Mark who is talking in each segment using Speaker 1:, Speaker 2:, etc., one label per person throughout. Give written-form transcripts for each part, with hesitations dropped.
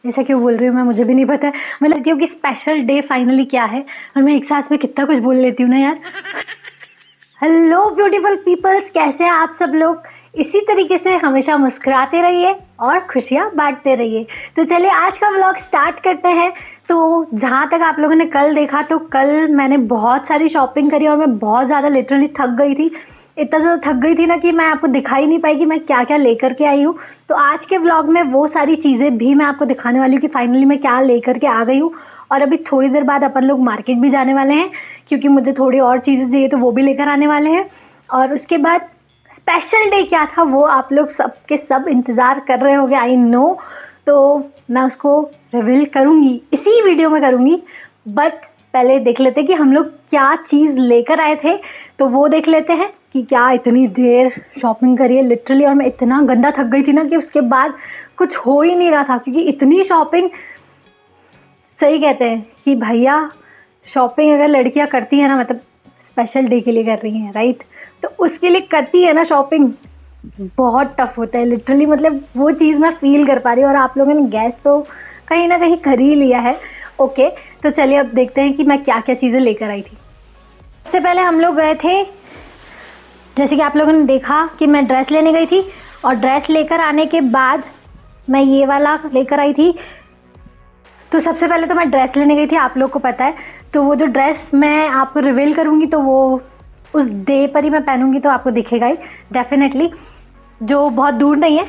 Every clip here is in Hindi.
Speaker 1: ऐसा क्यों बोल रही हूँ मैं, मुझे भी नहीं पता है। मैं लगती हूँ कि स्पेशल डे फाइनली क्या है, और मैं एक सांस में कितना कुछ बोल लेती हूँ ना यार। हेलो ब्यूटीफुल पीपल्स, कैसे हैं आप सब लोग। इसी तरीके से हमेशा मुस्कुराते रहिए और खुशियाँ बांटते रहिए। तो चलिए आज का व्लॉग स्टार्ट करते हैं। तो जहाँ तक आप लोगों ने कल देखा, तो कल मैंने बहुत सारी शॉपिंग करी और मैं बहुत ज़्यादा लिटरली थक गई थी। इतना ज़्यादा थक गई थी ना कि मैं आपको दिखा ही नहीं पाई कि मैं क्या क्या लेकर के आई हूँ। तो आज के व्लॉग में वो सारी चीज़ें भी मैं आपको दिखाने वाली हूँ कि फाइनली मैं क्या लेकर के आ गई हूँ। और अभी थोड़ी देर बाद अपन लोग मार्केट भी जाने वाले हैं, क्योंकि मुझे थोड़ी और चीज़ें चाहिए तो वो भी लेकर आने वाले हैं। और उसके बाद स्पेशल डे क्या था वो आप लोग सब के सब इंतज़ार कर रहे होंगे, आई नो। तो मैं उसको रिवील करूँगी, इसी वीडियो में करूँगी। बट पहले देख लेते हैं कि हम लोग क्या चीज़ लेकर आए थे। तो वो देख लेते हैं कि क्या इतनी देर शॉपिंग करी है लिटरली। और मैं इतना गंदा थक गई थी ना कि उसके बाद कुछ हो ही नहीं रहा था, क्योंकि इतनी शॉपिंग। सही कहते हैं कि भैया शॉपिंग अगर लड़कियां करती है ना, मतलब स्पेशल डे के लिए कर रही हैं राइट, तो उसके लिए करती है ना शॉपिंग, बहुत टफ होता है लिटरली। मतलब वो चीज़ मैं फील कर पा रही हूँ और आप लोगों ने गैस तो कहीं ना कहीं कर ही लिया है। ओके, तो चलिए अब देखते हैं कि मैं क्या क्या चीज़ें लेकर आई थी। सबसे पहले हम लोग गए थे, जैसे कि आप लोगों ने देखा कि मैं ड्रेस लेने गई थी, और ड्रेस लेकर आने के बाद मैं ये वाला लेकर आई थी। तो सबसे पहले तो मैं ड्रेस लेने गई थी, आप लोग को पता है। तो वो जो ड्रेस मैं आपको रिवील करूँगी तो वो उस डे पर ही मैं पहनूंगी, तो आपको दिखेगा ही डेफिनेटली। जो बहुत दूर नहीं है,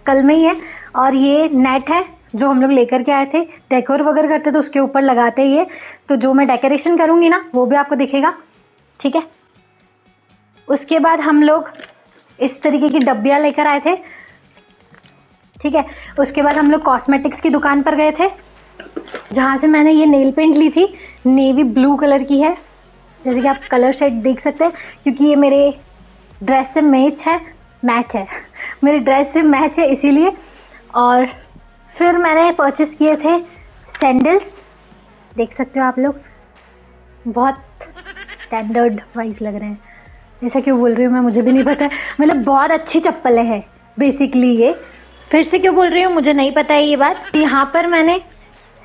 Speaker 1: कल में ही है। और ये नेट है जो हम लोग लेकर के आए थे, डेकोर वगैरह करते तो उसके ऊपर लगाते ही है। तो जो मैं डेकोरेशन करूँगी ना वो भी आपको दिखेगा, ठीक है। उसके बाद हम लोग इस तरीके की डब्बियाँ लेकर आए थे, ठीक है। उसके बाद हम लोग कॉस्मेटिक्स की दुकान पर गए थे, जहाँ से मैंने ये नेल पेंट ली थी, नेवी ब्लू कलर की है, जैसे कि आप कलर शेड देख सकते हैं, क्योंकि ये मेरे ड्रेस से मैच है मेरे ड्रेस से मैच है इसीलिए। और फिर मैंने परचेस किए थे सैंडल्स, देख सकते हो आप लोग, बहुत स्टैंडर्ड वाइज लग रहे हैं। ऐसा क्यों बोल रही हूँ मैं, मुझे भी नहीं पता है। मतलब बहुत अच्छी चप्पलें हैं बेसिकली ये। फिर से क्यों बोल रही हूँ मुझे नहीं पता है ये बात। यहाँ पर मैंने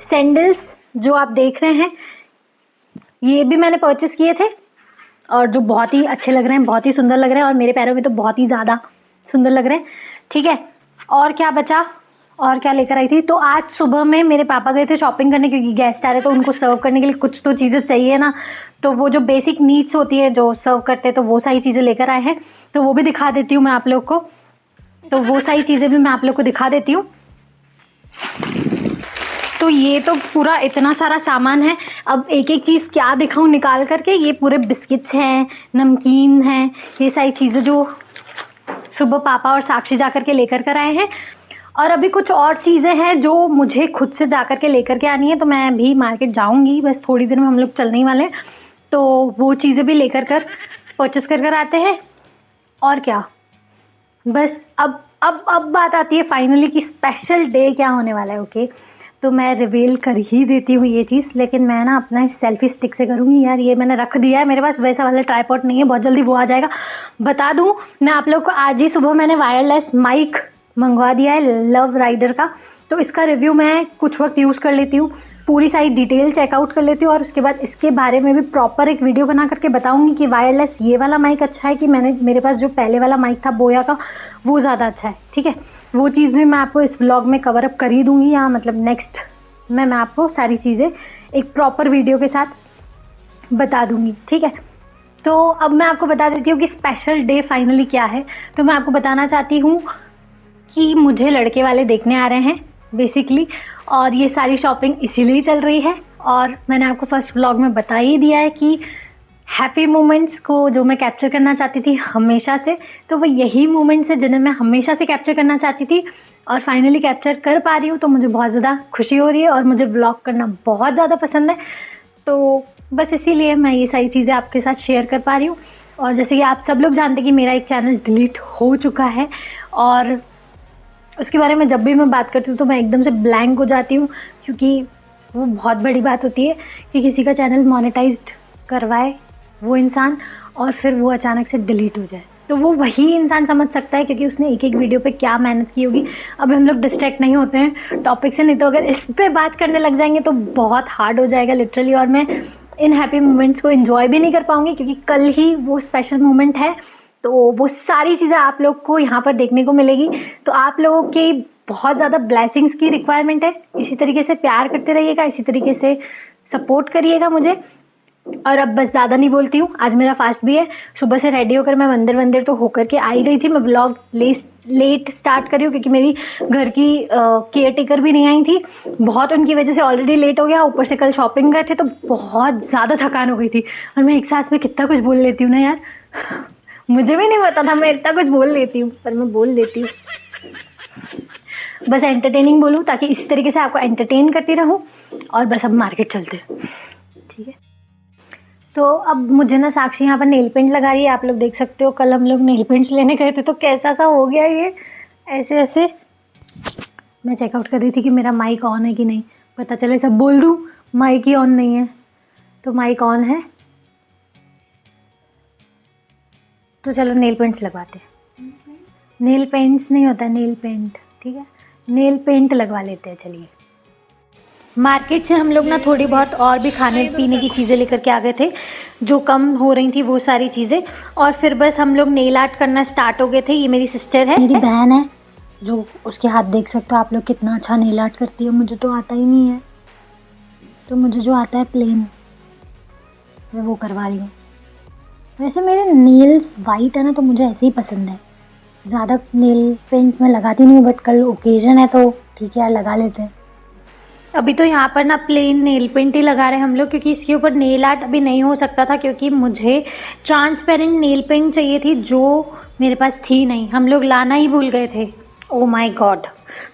Speaker 1: सैंडल्स जो आप देख रहे हैं ये भी मैंने परचेस किए थे, और जो बहुत ही अच्छे लग रहे हैं, बहुत ही सुंदर लग रहे हैं, और मेरे पैरों में तो बहुत ही ज़्यादा सुंदर लग रहे हैं, ठीक है। और क्या बचा, और क्या लेकर आई थी, तो आज सुबह में मेरे पापा गए थे शॉपिंग करने, क्योंकि गेस्ट आ रहे तो उनको सर्व करने के लिए कुछ तो चीज़ें चाहिए ना। तो वो जो बेसिक नीड्स होती है जो सर्व करते हैं, तो वो सारी चीज़ें लेकर आए हैं। तो वो भी दिखा देती हूँ मैं आप लोग को, तो वो सारी चीज़ें भी मैं आप लोग को दिखा देती हूँ। तो ये तो पूरा इतना सारा सामान है, अब एक एक चीज़ क्या दिखाऊं निकाल करके। ये पूरे बिस्किट्स हैं, नमकीन हैं, ये सारी चीज़ें जो सुबह पापा और साक्षी जा कर के लेकर कर आए हैं। और अभी कुछ और चीज़ें हैं जो मुझे खुद से जा कर के लेकर के आनी है, तो मैं भी मार्केट जाऊंगी, बस थोड़ी देर में हम लोग चलने ही वाले हैं। तो वो चीज़ें भी लेकर कर परचेस कर आते हैं। और क्या, बस अब बात आती है फाइनली कि स्पेशल डे क्या होने वाला है। ओके, तो मैं रिवील कर ही देती हूँ ये चीज़, लेकिन मैं ना अपना सेल्फी स्टिक से करूँगी यार। ये मैंने रख दिया है, मेरे पास वैसा वाला ट्राइपॉड नहीं है, बहुत जल्दी वो आ जाएगा। बता दूँ मैं आप लोग को, आज ही सुबह मैंने वायरलेस माइक मंगवा दिया है लव राइडर का। तो इसका रिव्यू मैं कुछ वक्त यूज़ कर लेती हूँ, पूरी सारी डिटेल चेकआउट कर लेती हूँ, और उसके बाद इसके बारे में भी प्रॉपर एक वीडियो बना करके बताऊँगी कि वायरलेस ये वाला माइक अच्छा है कि मेरे पास जो पहले वाला माइक था बोया का वो ज़्यादा अच्छा है, ठीक है। वो चीज़ भी मैं आपको इस व्लॉग में कवर अप कर ही दूँगी, या मतलब नेक्स्ट मैं आपको सारी चीज़ें एक प्रॉपर वीडियो के साथ बता दूँगी, ठीक है। तो अब मैं आपको बता देती हूँ कि स्पेशल डे फाइनली क्या है। तो मैं आपको बताना चाहती हूँ कि मुझे लड़के वाले देखने आ रहे हैं बेसिकली, और ये सारी शॉपिंग इसीलिए चल रही है। और मैंने आपको फर्स्ट व्लॉग में बता ही दिया है कि हैप्पी मोमेंट्स को जो मैं कैप्चर करना चाहती थी हमेशा से, तो वो यही मोमेंट्स है जिन्हें मैं हमेशा से कैप्चर करना चाहती थी, और फाइनली कैप्चर कर पा रही हूँ। तो मुझे बहुत ज़्यादा खुशी हो रही है, और मुझे व्लॉग करना बहुत ज़्यादा पसंद है। तो बस इसीलिए मैं ये सारी चीज़ें आपके साथ शेयर कर पा रही हूँ। और जैसे कि आप सब लोग जानते हैं कि मेरा एक चैनल डिलीट हो चुका है, और उसके बारे में जब भी मैं बात करती हूँ तो मैं एकदम से ब्लैंक हो जाती हूँ, क्योंकि वो बहुत बड़ी बात होती है कि किसी का चैनल मोनेटाइज्ड करवाए वो इंसान, और फिर वो अचानक से डिलीट हो जाए। तो वो वही इंसान समझ सकता है, क्योंकि उसने एक एक वीडियो पे क्या मेहनत की होगी। अब हम लोग डिस्ट्रैक्ट नहीं होते हैं टॉपिक से, नहीं तो अगर इस पे बात करने लग जाएंगे तो बहुत हार्ड हो जाएगा लिटरली, और मैं इन हैप्पी मोमेंट्स को एंजॉय भी नहीं कर पाऊंगी, क्योंकि कल ही वो स्पेशल मोमेंट है। तो वो सारी चीज़ें आप लोग को यहाँ पर देखने को मिलेगी। तो आप लोगों की बहुत ज़्यादा ब्लेसिंग्स की रिक्वायरमेंट है। इसी तरीके से प्यार करते रहिएगा, इसी तरीके से सपोर्ट करिएगा मुझे। और अब बस ज़्यादा नहीं बोलती हूँ, आज मेरा फास्ट भी है। सुबह से रेडी होकर मैं मंदिर तो होकर के आई गई थी। मैं व्लॉग लेट स्टार्ट करी हूँ, क्योंकि मेरी घर की केयर टेकर भी नहीं आई थी। बहुत उनकी वजह से ऑलरेडी लेट हो गया। ऊपर से कल शॉपिंग गए थे तो बहुत ज़्यादा थकान हो गई थी। और मैं एक सांस में कितना कुछ बोल लेती हूँ ना यार, मुझे भी नहीं पता था मैं इतना कुछ बोल लेती हूँ, पर मैं बोल लेती हूँ। बस एंटरटेनिंग बोलूँ ताकि इसी तरीके से आपको एंटरटेन करती रहूँ। और बस अब मार्केट चलते हैं, ठीक है। तो अब मुझे ना साक्षी यहाँ पर नेल पेंट लगा रही है, आप लोग देख सकते हो। कल हम लोग नेल पेंट्स लेने गए थे तो कैसा सा हो गया ये, ऐसे ऐसे। मैं चेकआउट कर रही थी कि मेरा माइक ऑन है कि नहीं, पता चले सब बोल दूँ माइक ही ऑन नहीं है। तो माइक ऑन है, तो चलो नेल पेंट्स लगवाते हैं। नेल पेंट्स नहीं होता, नेल पेंट, ठीक है, नेल पेंट लगवा लेते हैं। चलिए, मार्केट से हम लोग ना थोड़ी बहुत और भी खाने पीने की चीज़ें लेकर के आ गए थे, जो कम हो रही थी वो सारी चीज़ें। और फिर बस हम लोग नेल आर्ट करना स्टार्ट हो गए थे। ये मेरी सिस्टर है, मेरी बहन है, जो उसके हाथ देख सकते हो आप लोग कितना अच्छा नेल आर्ट करती है। मुझे तो आता ही नहीं है, तो मुझे जो आता है प्लेन, मैं वो करवा रही हूँ। वैसे मेरे नेल्स वाइट है ना, तो मुझे ऐसे ही पसंद है। ज़्यादा नेल पेंट मैं लगाती नहीं हूँ, बट कल ओकेजन है तो ठीक है यार, लगा लेते हैं। अभी तो यहाँ पर ना प्लेन नेल पेंट ही लगा रहे हैं हम लोग, क्योंकि इसके ऊपर नेल आर्ट अभी नहीं हो सकता था, क्योंकि मुझे ट्रांसपेरेंट नेल पेंट चाहिए थी, जो मेरे पास थी नहीं। हम लोग लाना ही भूल गए थे। Oh my God.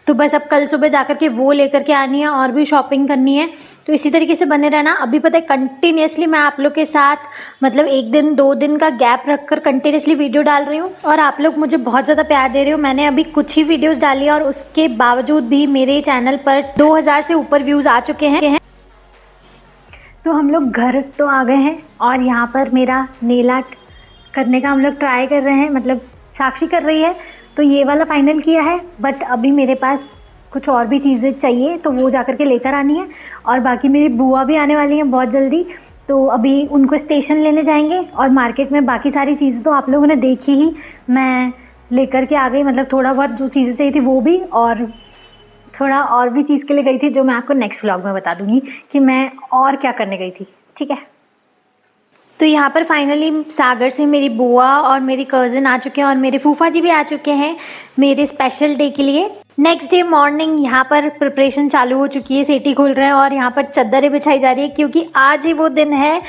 Speaker 1: तो बस अब कल सुबह जाकर के वो लेकर के आनी है, और भी शॉपिंग करनी है। तो इसी तरीके से बने रहना। अभी पता है कंटिन्यूसली मैं आप लोग के साथ, मतलब एक दिन 2 दिन का गैप रखकर कंटिन्यूसली वीडियो डाल रही हूँ, और आप लोग मुझे बहुत ज़्यादा प्यार दे रहे हो। मैंने अभी कुछ ही वीडियोस डाली है, और उसके बावजूद भी मेरे चैनल पर 2000 से ऊपर व्यूज़ आ चुके हैं। तो हम लोग घर तो आ गए हैं, और यहाँ पर मेरा नेल आर्ट करने का हम लोग ट्राई कर रहे हैं, मतलब साक्षी कर रही है। तो ये वाला फाइनल किया है, बट अभी मेरे पास कुछ और भी चीज़ें चाहिए, तो वो जाकर के लेकर आनी है। और बाकी मेरी बुआ भी आने वाली हैं बहुत जल्दी, तो अभी उनको स्टेशन लेने जाएंगे। और मार्केट में बाकी सारी चीज़ें तो आप लोगों ने देखी ही, मैं लेकर के आ गई। मतलब थोड़ा बहुत जो चीज़ें चाहिए थी वो भी, और थोड़ा और भी चीज़ के लिए गई थी, जो मैं आपको नेक्स्ट व्लॉग में बता दूँगी कि मैं और क्या करने गई थी, ठीक है। तो यहाँ पर फाइनली सागर से मेरी बुआ और मेरी कज़न आ चुके हैं, और मेरे फूफा जी भी आ चुके हैं मेरे स्पेशल डे के लिए। नेक्स्ट डे मॉर्निंग यहाँ पर प्रिपरेशन चालू हो चुकी है, सेटी खोल रहे हैं, और यहाँ पर चद्दरें बिछाई जा रही है, क्योंकि आज ही वो दिन है